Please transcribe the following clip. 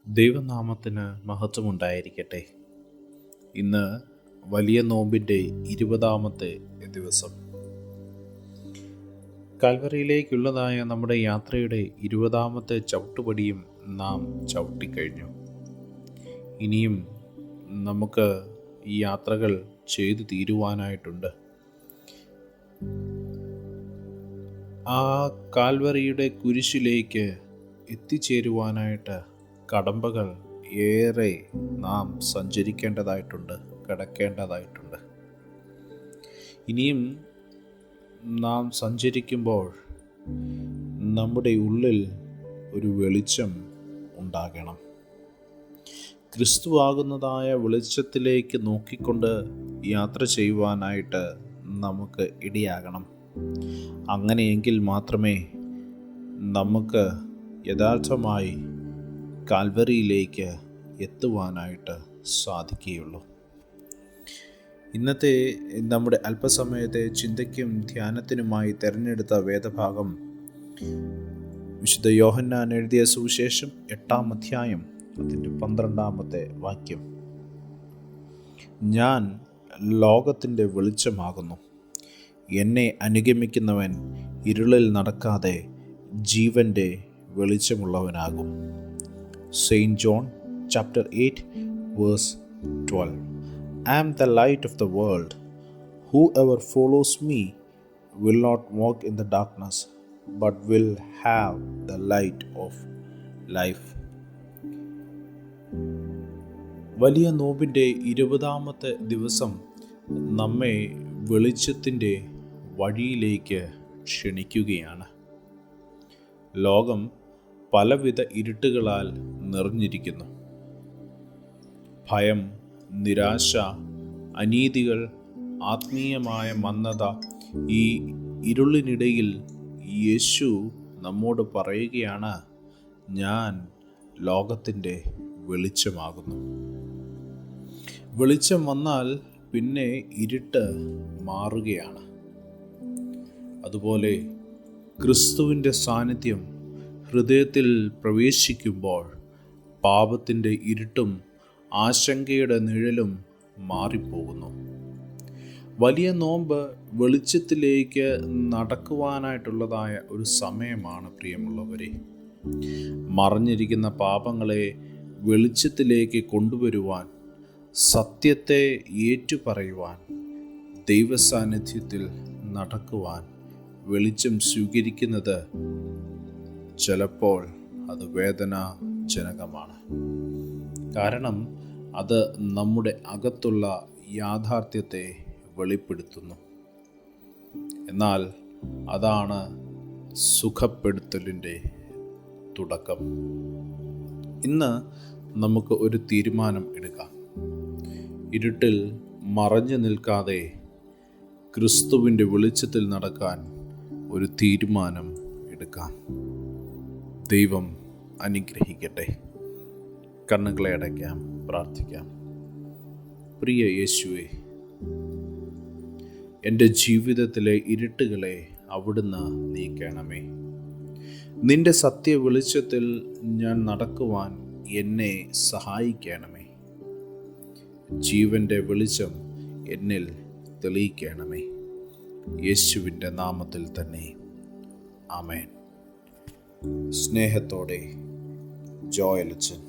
ദൈവനാമത്തിന് മഹത്വമുണ്ടായിരിക്കട്ടെ. ഇന്ന് വലിയ നോമ്പിൻ്റെ 20-ാമത്തെ ദിവസം. കാൽവറിയിലേക്കുള്ളതായ നമ്മുടെ യാത്രയുടെ 20-ാമത്തെ ചവിട്ടുപടിയും നാം ചവിട്ടിക്കഴിഞ്ഞു. ഇനിയും നമുക്ക് ഈ യാത്രകൾ ചെയ്തു തീരുവാനായിട്ടുണ്ട്. ആ കാൽവറിയുടെ കുരിശിലേക്ക് എത്തിച്ചേരുവാനായിട്ട് കടമ്പകൾ ഏറെ നാം സഞ്ചരിക്കേണ്ടതായിട്ടുണ്ട്, കടക്കേണ്ടതായിട്ടുണ്ട്. ഇനിയും നാം സഞ്ചരിക്കുമ്പോൾ നമ്മുടെ ഉള്ളിൽ ഒരു വെളിച്ചം ഉണ്ടാകണം. ക്രിസ്തുവാകുന്നതായ വെളിച്ചത്തിലേക്ക് നോക്കിക്കൊണ്ട് യാത്ര ചെയ്യുവാനായിട്ട് നമുക്ക് ഇടയാകണം. അങ്ങനെയെങ്കിൽ മാത്രമേ നമുക്ക് യഥാർത്ഥമായി കാൽവറിയിലേക്ക് എത്തുവാനായിട്ട് സാധിക്കുകയുള്ളൂ. ഇന്നത്തെ നമ്മുടെ അല്പസമയത്തെ ചിന്തയ്ക്കും ധ്യാനത്തിനുമായി തിരഞ്ഞെടുത്ത വേദഭാഗം വിശുദ്ധ യോഹന്നാൻ എഴുതിയ സുവിശേഷം 8-ാം അധ്യായം അതിൻ്റെ 12-ാമത്തെ വാക്യം. ഞാൻ ലോകത്തിൻ്റെ വെളിച്ചമാകുന്നു. എന്നെ അനുഗമിക്കുന്നവൻ ഇരുളിൽ നടക്കാതെ ജീവൻ്റെ വെളിച്ചമുള്ളവനാകും. St. John chapter 8 verse 12. I am the light of the world. Whoever follows me will not walk in the darkness, but will have the light of life. വലിയ നോമ്പിൻ്റെ 20-ാമത്തെ ദിവസം നമ്മെ വെളിച്ചത്തിൻ്റെ വഴിയിലേക്ക് ക്ഷണിക്കുകയാണ്. ലോകം പലവിധ ഇരുട്ടുകളാൽ നിറഞ്ഞിരിക്കുന്നു. ഭയം, നിരാശ, അനീതികൾ, ആത്മീയമായ മന്ദത. ഈ ഇരുളിനിടയിൽ യേശു നമ്മോട് പറയുകയാണ്, ഞാൻ ലോകത്തിൻ്റെ വെളിച്ചമാകുന്നു. വെളിച്ചം വന്നാൽ പിന്നെ ഇരുട്ട് മാറുകയാണ്. അതുപോലെ ക്രിസ്തുവിൻ്റെ സാന്നിധ്യം ഹൃദയത്തിൽ പ്രവേശിക്കുമ്പോൾ പാപത്തിൻ്റെ ഇരുട്ടും ആശങ്കയുടെ നിഴലും മാറിപ്പോകുന്നു. വലിയ നോമ്പ് വെളിച്ചത്തിലേക്ക് നടക്കുവാനായിട്ടുള്ളതായ ഒരു സമയമാണ് പ്രിയമുള്ളവരെ. മറഞ്ഞിരിക്കുന്ന പാപങ്ങളെ വെളിച്ചത്തിലേക്ക് കൊണ്ടുവരുവാൻ, സത്യത്തെ ഏറ്റുപറയുവാൻ, ദൈവസാന്നിധ്യത്തിൽ നടക്കുവാൻ വെളിച്ചം സ്വീകരിക്കുന്നത് ചിലപ്പോൾ അത് വേദനാജനകമാണ്. കാരണം അത് നമ്മുടെ അകത്തുള്ള യാഥാർത്ഥ്യത്തെ വെളിപ്പെടുത്തുന്നു. എന്നാൽ അതാണ് സുഖപ്പെടുത്തലിൻ്റെ തുടക്കം. ഇന്ന് നമുക്ക് ഒരു തീരുമാനം എടുക്കാം. ഇരുട്ടിൽ മറഞ്ഞു നിൽക്കാതെ ക്രിസ്തുവിൻ്റെ വെളിച്ചത്തിൽ നടക്കാൻ ഒരു തീരുമാനം എടുക്കാം. ദൈവം അനുഗ്രഹിക്കട്ടെ. കണ്ണുകളെ അടയ്ക്കാം, പ്രാർത്ഥിക്കാം. പ്രിയ യേശുവേ, എൻ്റെ ജീവിതത്തിലെ ഇരുട്ടുകളെ അവിടുന്ന് നീക്കണമേ. നിൻ്റെ സത്യ വെളിച്ചത്തിൽ ഞാൻ നടക്കുവാൻ എന്നെ സഹായിക്കണമേ. ജീവൻ്റെ വെളിച്ചം എന്നിൽ തെളിയിക്കണമേ. യേശുവിൻ്റെ നാമത്തിൽ തന്നെ, ആമേൻ. സ്നേഹത്തോടെ, ജോയലച്ചൻ.